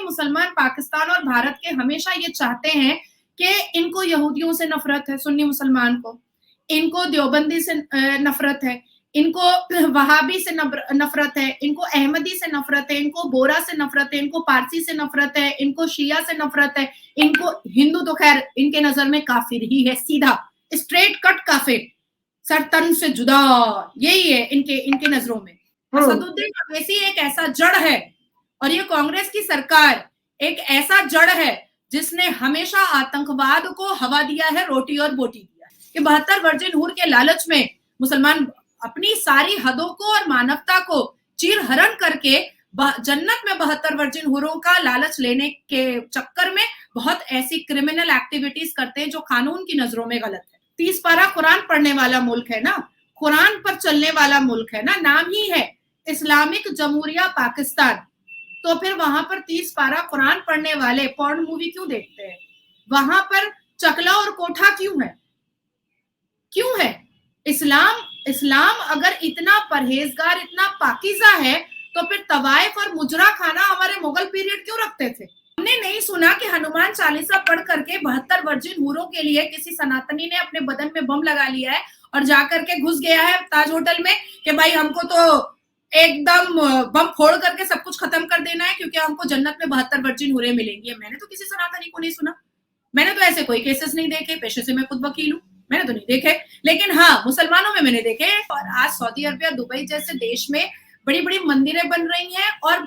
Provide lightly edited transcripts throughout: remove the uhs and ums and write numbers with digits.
मुसलमान पाकिस्तान और भारत के हमेशा ये चाहते हैं कि इनको यहूदियों से नफरत है, सुन्नी मुसलमान को, इनको देवबंदी से नफरत है, इनको वहाबी से नफरत है, इनको अहमदी से नफरत है, इनको बोरा से नफरत है, इनको पारसी से नफरत है, इनको शिया से नफरत है, इनको हिंदू तो खैर इनके नजर में काफिर ही है, सीधा स्ट्रेट कट काफिर, सर तन से जुदा, यही है इनके नजरों में। असदुद्दीन ओवैसी एक ऐसा जड़ है और ये कांग्रेस की सरकार एक ऐसा जड़ है जिसने हमेशा आतंकवाद को हवा दिया है, रोटी और बोटी दिया है। कि 72 वर्जिन हूर के लालच में मुसलमान अपनी सारी हदों को और मानवता को चीर हरण करके जन्नत में 72 वर्जिन हूरों का लालच लेने के चक्कर में बहुत ऐसी क्रिमिनल एक्टिविटीज करते हैं जो कानून की नजरों में गलत है। 30 पारा कुरान पढ़ने वाला मुल्क है ना, कुरान पर चलने वाला मुल्क है ना, नाम ही है इस्लामिक जमहूरिया पाकिस्तान, तो फिर वहां पर 30 पारा कुरान पढ़ने वाले पॉर्न मूवी क्यों देखते हैं? वहां पर चकला और कोठा क्यों है? इस्लाम अगर इतना परहेजगार, इतना पाकीज़ा है, तो फिर तवाइफ और मुजरा खाना हमारे मुगल पीरियड क्यों रखते थे? हमने नहीं सुना कि हनुमान चालीसा पढ़ करके 72 वर्जिन हूरों के लिए किसी सनातनी ने अपने बदन में बम लगा लिया है और जाकर के घुस गया है ताज होटल में कि भाई हमको तो एकदम बम फोड़ करके सब कुछ खत्म कर देना है क्योंकि हमको जन्नत में 72 वर्जिन हूरें मिलेंगी। मैंने तो किसी सनातनी को नहीं सुना, मैंने तो ऐसे कोई केसेस नहीं देखे, पेशे से मैं खुद वकील हूँ, मैंने तो नहीं देखे, लेकिन हाँ मुसलमानों में मैंने देखे। और आज सऊदी अरबिया, दुबई जैसे देश में बड़ी बड़ी मंदिरें बन रही हैं और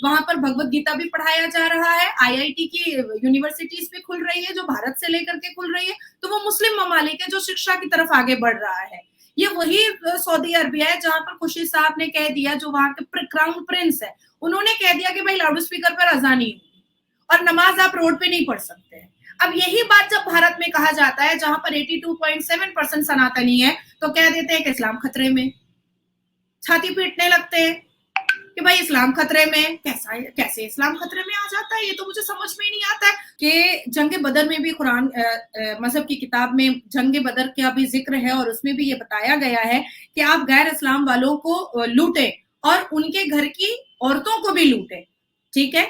वहां पर भगवत गीता भी पढ़ाया जा रहा है, IIT की यूनिवर्सिटीज भी खुल रही है जो भारत से लेकर के खुल रही है, तो वो मुस्लिम ममालिक है जो शिक्षा की तरफ आगे बढ़ रहा है। ये वही सऊदी अरबिया है जहां पर खुर्शीद साहब ने कह दिया, जो वहां के क्राउन प्रिंस है, उन्होंने कह दिया कि भाई लाउड स्पीकर पर अजान नहीं होगी और नमाज आप रोड पे नहीं पढ़ सकते हैं। अब यही बात जब भारत में कहा जाता है जहां पर 82.7% सनातनी है, तो कह देते हैं कि इस्लाम खतरे में, छाती पीटने लगते हैं कि भाई इस्लाम खतरे में, कैसे इस्लाम खतरे में आ जाता है, ये तो मुझे समझ में ही नहीं आता है। कि जंगे बदर में भी कुरान मजहब की किताब में जंगे बदर का भी जिक्र है और उसमें भी ये बताया गया है कि आप गैर इस्लाम वालों को लूटे और उनके घर की औरतों को भी लूटे, ठीक है,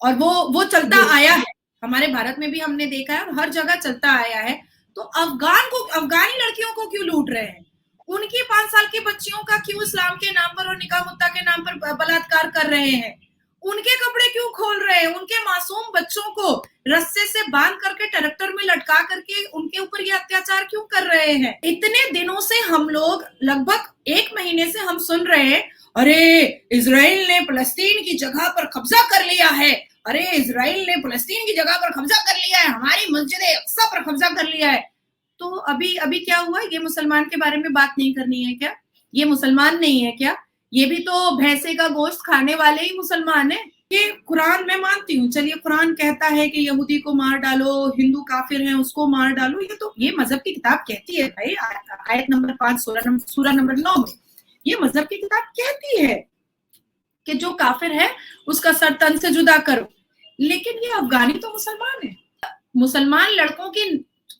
और वो चलता आया है, हमारे भारत में भी हमने देखा है और हर जगह चलता आया है। तो अफगानी लड़कियों को क्यों लूट रहे हैं? उनकी 5 साल की बच्चियों का क्यों इस्लाम के नाम पर और निकाह मुत्ता के नाम पर बलात्कार कर रहे हैं? उनके कपड़े क्यों खोल रहे हैं? उनके मासूम बच्चों को रस्से से बांध करके ट्रैक्टर में लटका करके उनके ऊपर ये अत्याचार क्यों कर रहे हैं? इतने दिनों से हम लोग, लगभग 1 महीने से हम सुन रहे हैं, अरे इजराइल ने फलस्तीन की जगह पर कब्जा कर लिया है, अरे इजराइल ने फलस्तीन की जगह पर कब्जा कर लिया है, हमारी मस्जिद अक्सा पर कब्जा कर लिया है। तो अभी क्या हुआ? ये मुसलमान के बारे में बात नहीं करनी है क्या? ये मुसलमान नहीं है क्या? ये भी तो भैंसे का गोश्त खाने वाले ही मुसलमान है। ये कुरान मैं मानती हूँ, चलिए कुरान कहता है कि यहूदी को मार डालो, हिंदू काफिर हैं उसको मार डालो, ये मजहब की किताब कहती है भाई, आयत नंबर 5 सूरा नंबर 9 में ये मजहब की किताब कहती है कि जो काफिर है उसका सर तन से जुदा करो। लेकिन ये अफगानी तो मुसलमान है। मुसलमान लड़कों की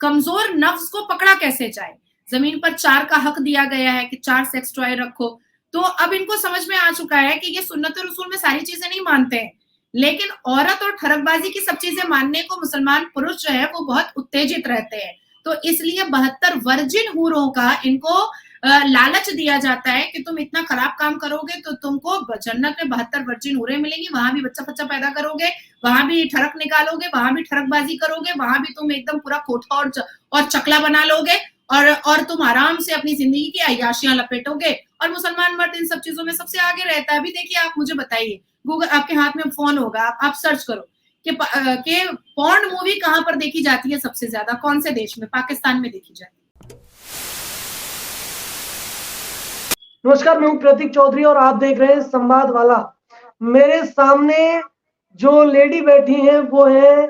कमजोर नफ्स को पकड़ा कैसे जाए? जमीन पर 4 का हक दिया गया है कि 4 सेक्स टॉय रखो, तो अब इनको समझ में आ चुका है कि ये सुन्नत और रसूल में सारी चीजें नहीं मानते हैं, लेकिन औरत और ठरकबाजी की सब चीजें मानने को मुसलमान पुरुष जो है वो बहुत उत्तेजित रहते हैं। तो इसलिए 72 वर्जिन हूरों का इनको लालच दिया जाता है कि तुम इतना खराब काम करोगे तो तुमको जन्नत में 72 वर्जिन हूरें मिलेंगी, वहां भी बच्चा पैदा करोगे, वहां भी ठरक निकालोगे, वहां भी ठरकबाजी करोगे, वहां भी तुम एकदम पूरा कोठा और चकला बना लोगे और तुम आराम से अपनी जिंदगी की अय्याशियां लपेटोगे। और मुसलमान मर्द इन सब चीजों में सबसे आगे रहता है। अभी देखिए, आप मुझे बताइए, गूगल आपके हाथ में फोन होगा, आप सर्च करो कि पॉर्न मूवी कहां पर देखी जाती है सबसे ज्यादा, कौन से देश में? पाकिस्तान में देखी जाती है। नमस्कार, मैं हूं प्रतीक चौधरी और आप देख रहे हैं संवाद वाला। मेरे सामने जो लेडी बैठी हैं वो है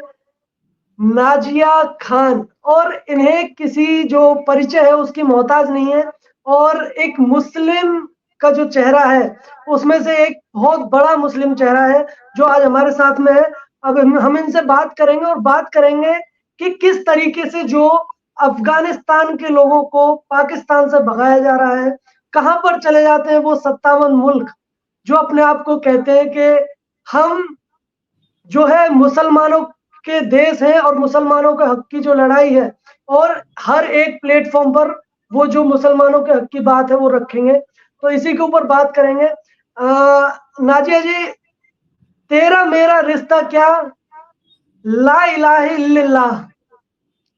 नाजिया खान और इन्हें किसी जो परिचय है उसकी मोहताज नहीं है और एक मुस्लिम का जो चेहरा है उसमें से एक बहुत बड़ा मुस्लिम चेहरा है जो आज हमारे साथ में है। अब हम इनसे बात करेंगे और बात करेंगे कि किस तरीके से जो अफगानिस्तान के लोगों को पाकिस्तान से भगाया जा रहा है, कहां पर चले जाते हैं वो 57 मुल्क जो अपने आप को कहते हैं कि हम जो है मुसलमानों के देश है और मुसलमानों के हक की जो लड़ाई है, और हर एक प्लेटफॉर्म पर वो जो मुसलमानों के हक की बात है वो रखेंगे। तो इसी के ऊपर बात करेंगे। नाजिया जी, तेरा मेरा रिश्ता क्या, ला इलाहा इल्लल्लाह,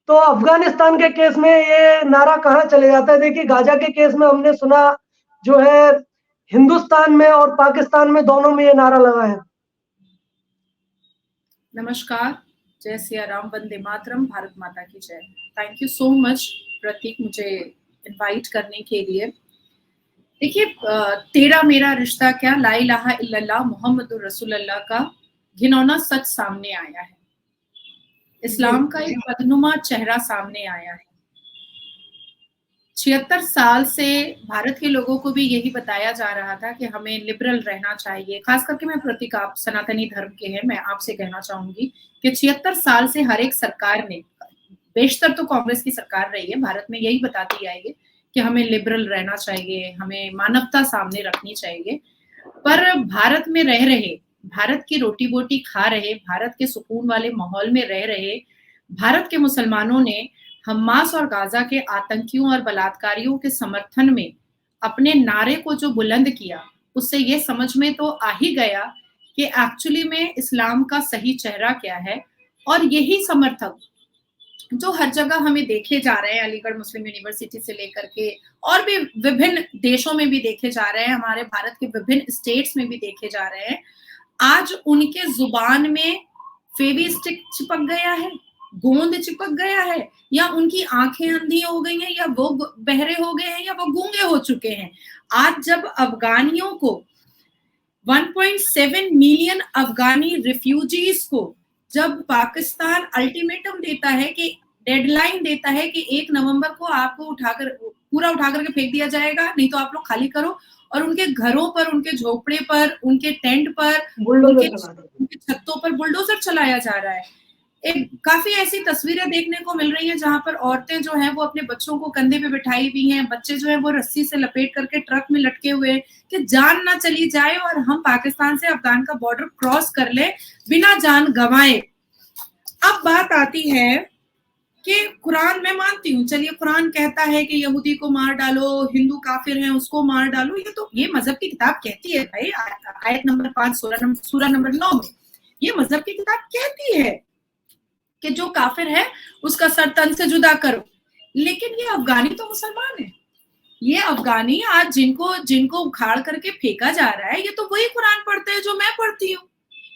तो अफगानिस्तान के केस में ये नारा कहाँ चले जाता है? देखिए, गाजा के केस में हमने सुना जो है हिंदुस्तान में और पाकिस्तान में दोनों में ये नारा लगा है। नमस्कार, जय सिया राम, वंदे मातरम, भारत माता की जय। थैंक यू सो मच प्रतीक, मुझे इनवाइट करने के लिए। देखिए, तेरा मेरा रिश्ता क्या, ला इलाहा इल्लल्लाह मुहम्मदुर रसूलुल्लाह का घिनौना सच सामने आया है। इस्लाम का एक बदनुमा चेहरा सामने आया है। 76 साल से भारत के लोगों को भी यही बताया जा रहा था कि हमें लिबरल रहना चाहिए। खास करके मैं प्रतीक, आप सनातनी धर्म के हैं, मैं आपसे कहना चाहूंगी कि 76 साल से हर एक सरकार ने, बेशतर तो कांग्रेस की सरकार रही है, भारत में यही बताती आई है कि हमें लिबरल रहना चाहिए, हमें मानवता सामने रखनी चाहिए। पर भारत में रह रहे, भारत की रोटी बोटी खा रहे, भारत के सुकून वाले माहौल में रह रहे भारत के मुसलमानों ने हमास और गाजा के आतंकियों और बलात्कारियों के समर्थन में अपने नारे को जो बुलंद किया, उससे ये समझ में तो आ ही गया कि एक्चुअली में इस्लाम का सही चेहरा क्या है। और यही समर्थक जो हर जगह हमें देखे जा रहे हैं, अलीगढ़ मुस्लिम यूनिवर्सिटी से लेकर के और भी विभिन्न देशों में भी देखे जा रहे हैं, हमारे भारत के विभिन्न स्टेट्स में भी देखे जा रहे हैं, आज उनके जुबान में फेविस्टिक चिपक गया है, गोंद चिपक गया है, या उनकी आंखें अंधी हो गई हैं, या वो बहरे हो गए हैं, या वो गूंगे हो चुके हैं। आज जब अफगानियों को 1.7 मिलियन अफगानी रिफ्यूजीज को जब पाकिस्तान अल्टीमेटम देता है कि डेडलाइन देता है कि 1 नवंबर को आपको उठाकर पूरा उठा करके फेंक दिया जाएगा, नहीं तो आप लोग खाली करो, और उनके घरों पर, उनके झोपड़े पर, उनके टेंट पर, उनके छतों पर बुलडोजर चलाया जा रहा है। एक काफी ऐसी तस्वीरें देखने को मिल रही हैं जहां पर औरतें जो हैं वो अपने बच्चों को कंधे पे बिठाई हुई हैं, बच्चे जो हैं वो रस्सी से लपेट करके ट्रक में लटके हुए हैं कि जान ना चली जाए और हम पाकिस्तान से अफगान का बॉर्डर क्रॉस कर ले बिना जान गंवाए। अब बात आती है कि कुरान, मैं मानती हूँ, चलिए कुरान कहता है कि यहूदी को मार डालो, हिंदू काफिर हैं उसको मार डालो, ये तो ये मजहब की किताब कहती है भाई, आयत नंबर 5 सूरह नंबर 9 में ये मजहब की किताब कहती है कि जो काफिर है उसका सर तन से जुदा करो। लेकिन ये अफगानी तो मुसलमान है, ये अफगानी आज जिनको जिनको उखाड़ करके फेंका जा रहा है, ये तो वही कुरान पढ़ते हैं जो मैं पढ़ती हूँ,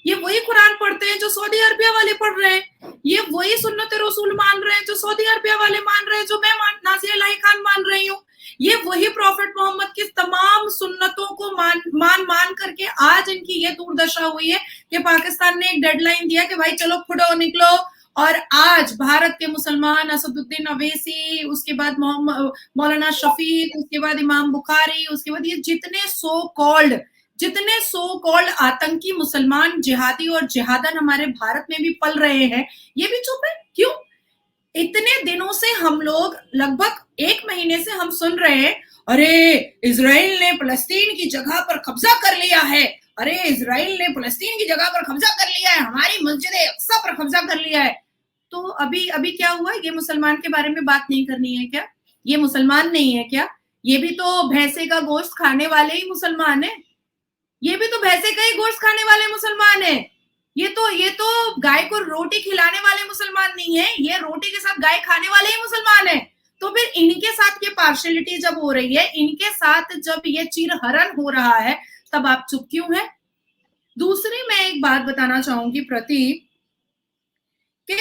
ये वही कुरान पढ़ते हैं जो सऊदी अरबिया वाले पढ़ रहे हैं, ये वही सुन्नत रसूल मान रहे हैं जो सऊदी अरबिया वाले मान रहे हैं, जो मैं नाज़िया इलाही खान मान रही हूँ, ये वही प्रॉफिट मोहम्मद की तमाम सुन्नतों को मान करके आज इनकी ये दुर्दशा हुई है कि पाकिस्तान ने एक डेडलाइन दिया कि भाई चलो फुटो निकलो, और आज भारत के मुसलमान असदुद्दीन अवैसी, उसके बाद मौलाना शफीक, उसके बाद इमाम बुखारी, उसके बाद ये जितने सो कॉल्ड आतंकी मुसलमान जिहादी और जिहादन हमारे भारत में भी पल रहे हैं, ये भी चुप है। क्यों? इतने दिनों से हम लोग, लगभग 1 महीने से हम सुन रहे हैं, अरे इजराइल ने फलस्तीन की जगह पर कब्जा कर लिया है, अरे इजराइल ने फलस्तीन की जगह पर कब्जा कर लिया है, हमारी मस्जिद अक्सा पर कब्जा कर लिया है। तो अभी क्या हुआ? ये मुसलमान के बारे में बात नहीं करनी है क्या? ये मुसलमान नहीं है क्या? ये भी तो भैंसे का गोश्त खाने वाले ही मुसलमान है, ये भी तो भैंसे का ही गोश्त खाने वाले मुसलमान है। ये तो गाय को रोटी खिलाने वाले मुसलमान नहीं है, ये रोटी के साथ गाय खाने वाले ही मुसलमान है। तो फिर इनके साथ ये पार्शियलिटी जब हो रही है, इनके साथ जब ये चिरहरण हो रहा है, तब आप चुप क्यों हैं? दूसरी मैं एक बात बताना चाहूंगी प्रतीक, कि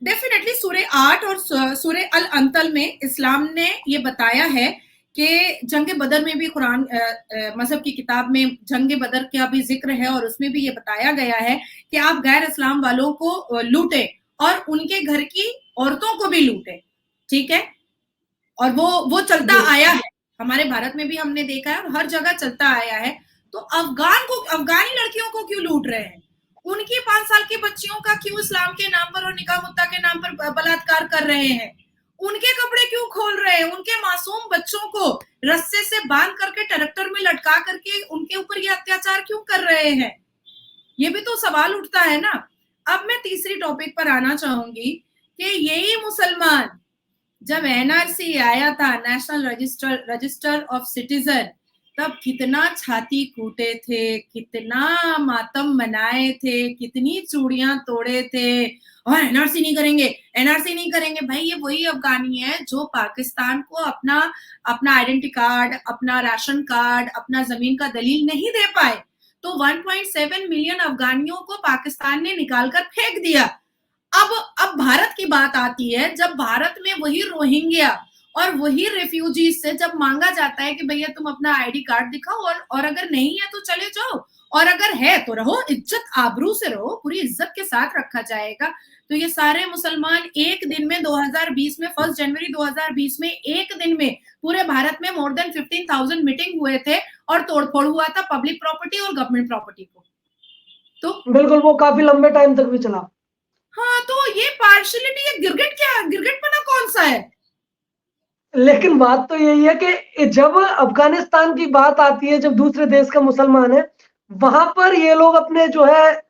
डेफिनेटली सूरह 8 और सूरह अल अंतल में इस्लाम ने ये बताया है कि जंग बदर में भी कुरान मजहब की किताब में जंग बदर का भी जिक्र है, और उसमें भी ये बताया गया है कि आप गैर इस्लाम वालों को लूटे और उनके घर की औरतों को भी लूटे, ठीक है? और वो चलता आया है, हमारे भारत में भी हमने देखा है और हर जगह चलता आया है। तो अफगानी लड़कियों को क्यों लूट रहे हैं? उनकी 5 साल की बच्चियों का क्यों इस्लाम के नाम पर और निकाह मुत्ता के नाम पर बलात्कार कर रहे हैं? उनके कपड़े क्यों खोल रहे हैं? उनके मासूम बच्चों को रस्से से बांध करके ट्रैक्टर में लटका करके उनके ऊपर ये अत्याचार क्यों कर रहे हैं? ये भी तो सवाल उठता है ना। अब मैं तीसरी टॉपिक पर आना चाहूंगी कि यही मुसलमान जब एनआरसी आया था, नेशनल रजिस्टर ऑफ सिटीजन, तब कितना छाती कूटे थे, कितना मातम मनाए थे, कितनी चूड़ियां तोड़े थे, और एनआरसी नहीं करेंगे, एनआरसी नहीं करेंगे। भाई ये वही अफगानी है जो पाकिस्तान को अपना अपना आइडेंटिटी कार्ड, अपना राशन कार्ड, अपना जमीन का दलील नहीं दे पाए, तो 1.7 मिलियन अफगानियों को पाकिस्तान ने निकालकर फेंक दिया। अब भारत की बात आती है, जब भारत में वही रोहिंग्या और वही रेफ्यूजीज से जब मांगा जाता है कि भैया तुम अपना आईडी कार्ड दिखाओ, और अगर नहीं है तो चले जाओ, और अगर है तो रहो, इज्जत आबरू से रहो, पूरी इज्जत के साथ रखा जाएगा। तो ये सारे मुसलमान एक दिन में 2020 में 1 जनवरी 2020 में एक दिन में पूरे भारत में मोर देन 15,000 मीटिंग हुए थे और तोड़फोड़ हुआ था पब्लिक प्रॉपर्टी और गवर्नमेंट प्रॉपर्टी को। तो बिल्कुल, वो काफी लंबे टाइम तक भी चला। हाँ, तो ये पार्शियलिटी, ये गिरगिटपना कौन सा है? लेकिन बात तो यही है कि जब अफगानिस्तान की बात आती है, जब दूसरे देश का मुसलमान है, वहां पर ये लोग अपने जो है,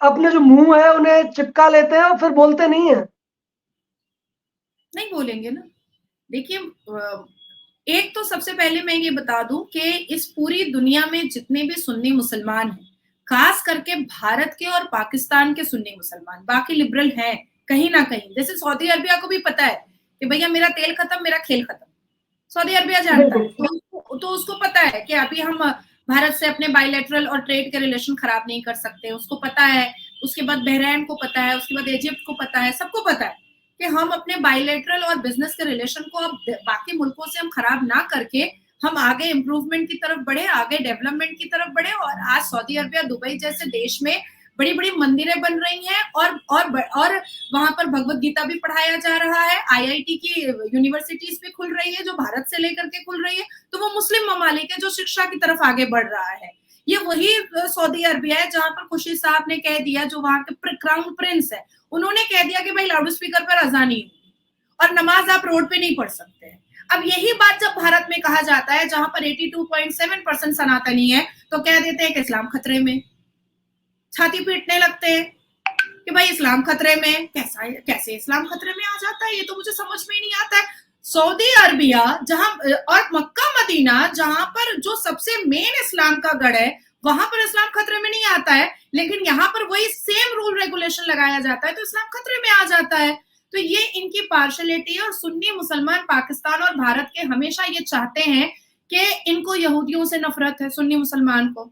अपने जो मुंह है उन्हें चिपका लेते हैं और फिर बोलते नहीं है। नहीं बोलेंगे ना। देखिए, एक तो सबसे पहले मैं ये बता दूं कि इस पूरी दुनिया में जितने भी सुन्नी मुसलमान हैं, खास करके भारत के और पाकिस्तान के सुन्नी मुसलमान, बाकी लिबरल हैं कहीं ना कहीं। जैसे सऊदी अरबिया को भी पता है कि भैया मेरा तेल खत्म, मेरा खेल खत्म, सऊदी अरबिया जानता है। तो उसको पता है कि अभी हम भारत से अपने बायलैटरल और ट्रेड के रिलेशन खराब नहीं कर सकते, उसको पता है। उसके बाद बहरीन को पता है, उसके बाद इजिप्ट को पता है, सबको पता है कि हम अपने बायलैटरल और बिजनेस के रिलेशन को अब बाकी मुल्कों से हम खराब ना करके हम आगे इंप्रूवमेंट की तरफ बढ़े, आगे डेवलपमेंट की तरफ बढ़े। और आज सऊदी अरबिया, दुबई जैसे देश में बड़ी बड़ी मंदिरें बन रही हैं, और वहां पर भगवत गीता भी पढ़ाया जा रहा है, आईआईटी की यूनिवर्सिटीज भी खुल रही है जो भारत से लेकर के खुल रही है। तो वो मुस्लिम ममालिक है जो शिक्षा की तरफ आगे बढ़ रहा है। ये वही सऊदी अरबिया है जहां पर खुर्शीद साहब ने कह दिया, जो वहां के क्राउन प्रिंस है, उन्होंने कह दिया कि भाई लाउड स्पीकर पर अजान नहीं होगी और नमाज आप रोड पे नहीं पढ़ सकते हैं। अब यही बात जब भारत में कहा जाता है जहां पर 82.7% सनातनी है, तो कह देते हैं कि इस्लाम खतरे में, छाती पीटने लगते हैं कि भाई इस्लाम खतरे में। कैसे इस्लाम खतरे में आ जाता है, ये तो मुझे समझ में ही नहीं आता है। सऊदी अरबिया जहां और मक्का मदीना जहां पर जो सबसे मेन इस्लाम का गढ़ है, वहां पर इस्लाम खतरे में नहीं आता है, लेकिन यहाँ पर वही सेम रूल रेगुलेशन लगाया जाता है तो इस्लाम खतरे में आ जाता है। तो ये इनकी पार्शलिटी। और सुन्नी मुसलमान पाकिस्तान और भारत के हमेशा ये चाहते हैं कि इनको यहूदियों से नफरत है, सुन्नी मुसलमान को,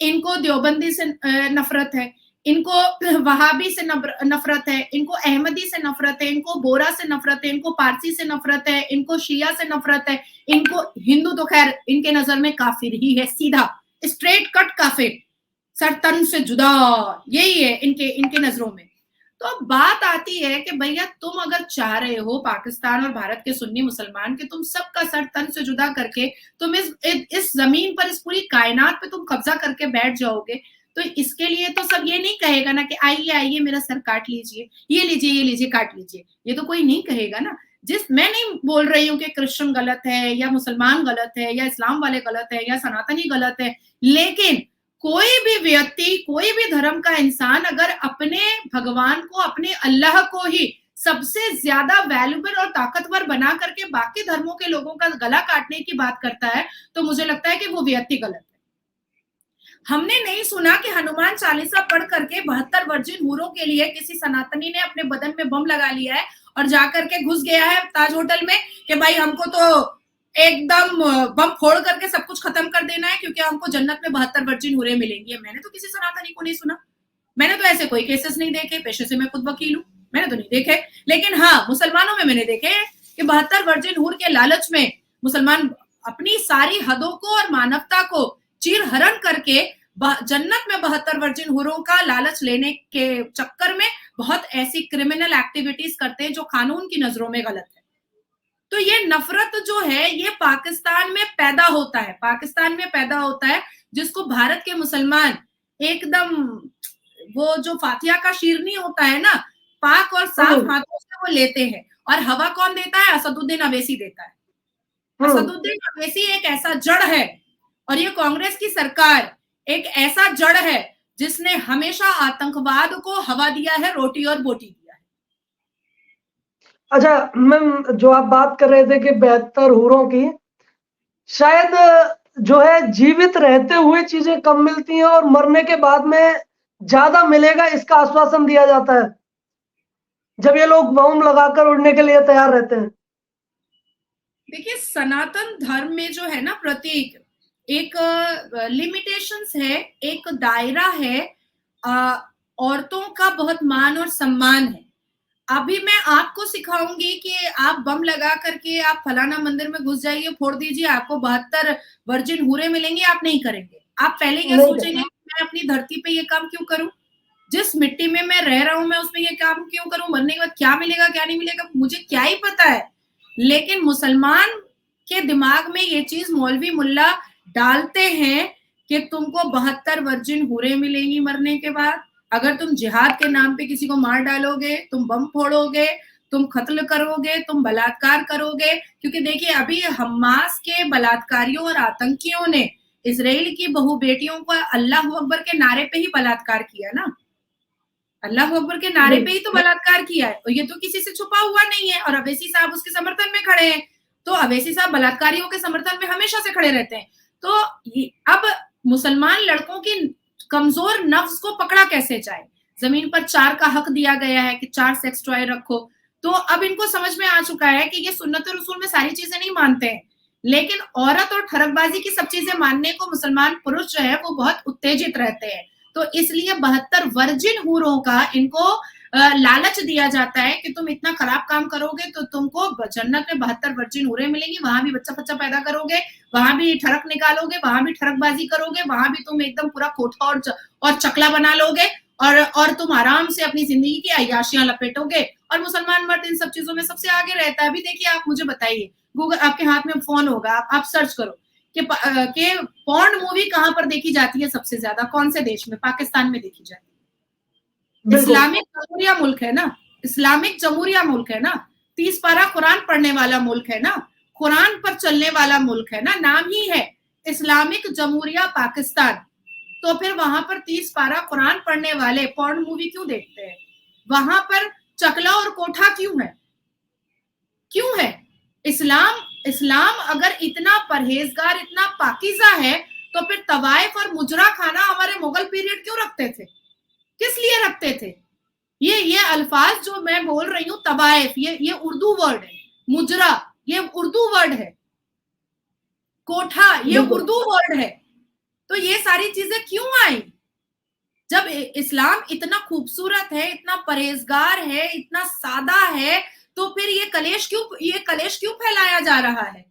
इनको देवबंदी से नफरत है, इनको वहाबी से नफरत है, इनको अहमदी से नफरत है, इनको बोरा से नफरत है, इनको पारसी से नफरत है, इनको शिया से नफरत है, इनको हिंदू तो खैर इनके नजर में काफिर ही है, सीधा स्ट्रेट कट काफिर, सर तन से जुदा, यही है इनके नजरों में। तो अब बात आती है कि भैया तुम अगर चाह रहे हो पाकिस्तान और भारत के सुन्नी मुसलमान के तुम सबका सर तन से जुदा करके तुम इस जमीन पर, इस पूरी कायनात पे तुम कब्जा करके बैठ जाओगे, तो इसके लिए तो सब ये नहीं कहेगा ना कि आइए आइए मेरा सर काट लीजिए, ये लीजिए काट लीजिए। ये तो कोई नहीं कहेगा ना। मैं नहीं बोल रही हूँ कि क्रिश्चियन गलत है या मुसलमान गलत है या इस्लाम वाले गलत है या सनातनी गलत है, लेकिन कोई भी व्यक्ति, कोई भी धर्म का इंसान अगर अपने भगवान को, अपने अल्लाह को ही सबसे ज्यादा वैल्यूबल और ताकतवर बना करके बाकी धर्मों के लोगों का गला काटने की बात करता है, तो मुझे लगता है कि वो व्यक्ति गलत है। हमने नहीं सुना कि हनुमान चालीसा पढ़ करके 72 वर्जिन हूरों के लिए किसी सनातनी ने अपने बदन में बम लगा लिया है और जाकर के घुस गया है ताज होटल में कि भाई हमको तो एकदम बम फोड़ करके सब कुछ खत्म कर देना है क्योंकि हमको जन्नत में 72 वर्जिन हूरें मिलेंगी। मैंने तो किसी सनातनी को नहीं सुना, मैंने तो ऐसे कोई केसेस नहीं देखे, पेशे से मैं खुद वकील हूँ, मैंने तो नहीं देखे। लेकिन हाँ, मुसलमानों में मैंने देखे कि 72 वर्जिन हूर के लालच में मुसलमान अपनी सारी हदों को और मानवता को चीर हरण करके जन्नत में 72 वर्जिन हूरों का लालच लेने के चक्कर में बहुत ऐसी क्रिमिनल एक्टिविटीज करते हैं जो कानून की नजरों में गलत है। तो ये नफरत जो है ये पाकिस्तान में पैदा होता है, पाकिस्तान में पैदा होता है, जिसको भारत के मुसलमान एकदम वो जो फातिहा का शीरनी होता है ना, पाक और साफ हाथों से वो लेते हैं। और हवा कौन देता है? असदुद्दीन अवैसी देता है। असदुद्दीन अवैसी एक ऐसा जड़ है और ये कांग्रेस की सरकार एक ऐसा जड़ है जिसने हमेशा आतंकवाद को हवा दिया है, रोटी और बोटी दिया है। अच्छा मैम, जो आप बात कर रहे थे कि 72 हूरों की, शायद जो है जीवित रहते हुए चीजें कम मिलती हैं और मरने के बाद में ज्यादा मिलेगा, इसका आश्वासन दिया जाता है जब ये लोग बम लगाकर उड़ने के लिए तैयार रहते हैं। देखिए, सनातन धर्म में जो है ना प्रतीक, एक लिमिटेशंस है, एक दायरा है, औरतों का बहुत मान और सम्मान है। अभी मैं आपको सिखाऊंगी कि आप बम लगा करके आप फलाना मंदिर में घुस जाइए, फोड़ दीजिए, आपको 72 वर्जिन हूरे मिलेंगे, आप नहीं करेंगे। आप पहले क्या नहीं सोचेंगे, मैं अपनी धरती पे ये काम क्यों करूं, जिस मिट्टी में मैं रह रहा हूं मैं उसमें ये काम क्यों करूं, मरने के बाद क्या मिलेगा क्या नहीं मिलेगा मुझे क्या ही पता है। लेकिन मुसलमान के दिमाग में ये चीज मौलवी मुल्ला डालते हैं कि तुमको 72 वर्जिन हूरे मिलेंगी मरने के बाद, अगर तुम जिहाद के नाम पे किसी को मार डालोगे, तुम बम फोड़ोगे, तुम कत्ल करोगे, तुम बलात्कार करोगे। क्योंकि देखिए, अभी हमास के बलात्कारियों और आतंकियों ने इसराइल की बहु बेटियों को अल्लाह अकबर के नारे पे ही बलात्कार किया ना, अल्लाह अकबर के नारे पे ही तो बलात्कार किया है, और ये तो किसी से छुपा हुआ नहीं है। और अवैसी साहब उसके समर्थन में खड़े हैं, तो अवैसी साहब बलात्कारियों के समर्थन में हमेशा से खड़े रहते हैं। तो अब मुसलमान लड़कों की कमजोर नफ्स को पकड़ा कैसे जाए। जमीन पर 4 का हक दिया गया है कि 4 सेक्स टॉय रखो, तो अब इनको समझ में आ चुका है कि ये सुन्नत रसूल में सारी चीजें नहीं मानते हैं, लेकिन औरत और ठरकबाजी की सब चीजें मानने को मुसलमान पुरुष जो है वो बहुत उत्तेजित रहते हैं। तो इसलिए 72 वर्जिन हूरों का इनको लालच दिया जाता है कि तुम इतना खराब काम करोगे तो तुमको जन्नत में 72 वर्जिन हूरें मिलेंगी, वहां भी बच्चा बच्चा पैदा करोगे, वहां भी ठरक निकालोगे, वहां भी ठरकबाजी करोगे, वहां भी तुम एकदम पूरा कोठा और चकला बना लोगे, और तुम आराम से अपनी जिंदगी की अय्याशियां लपेटोगे। और मुसलमान मर्द इन सब चीजों में सबसे आगे रहता है। अभी देखिए, आप मुझे बताइए, गूगल आपके हाथ में फोन होगा, आप सर्च करो कि पॉर्न मूवी कहां पर देखी जाती है सबसे ज्यादा, कौन से देश में, पाकिस्तान में देखी जाती है। इस्लामिक जमहूरिया मुल्क है ना, इस्लामिक जमहूरिया मुल्क है ना, 30 पारा कुरान पढ़ने वाला मुल्क है ना, कुरान पर चलने वाला मुल्क है ना, नाम ही है इस्लामिक जमहूरिया पाकिस्तान। तो फिर वहां पर 30 पारा कुरान पढ़ने वाले पॉर्न मूवी क्यों देखते हैं, वहां पर चकला और कोठा क्यों है, क्यों है। इस्लाम अगर इतना परहेजगार, इतना पाकीज़ा है, तो फिर तवाइफ और मुजरा खाना हमारे मुगल पीरियड क्यों रखते थे, किस लिए रखते थे। ये अल्फाज जो मैं बोल रही हूँ, तवाइफ, ये उर्दू वर्ड है, मुजरा ये उर्दू वर्ड है, कोठा ये उर्दू वर्ड है। तो ये सारी चीजें क्यों आई, जब इस्लाम इतना खूबसूरत है, इतना परहेजगार है, इतना सादा है, तो फिर ये कलेश क्यों फैलाया जा रहा है।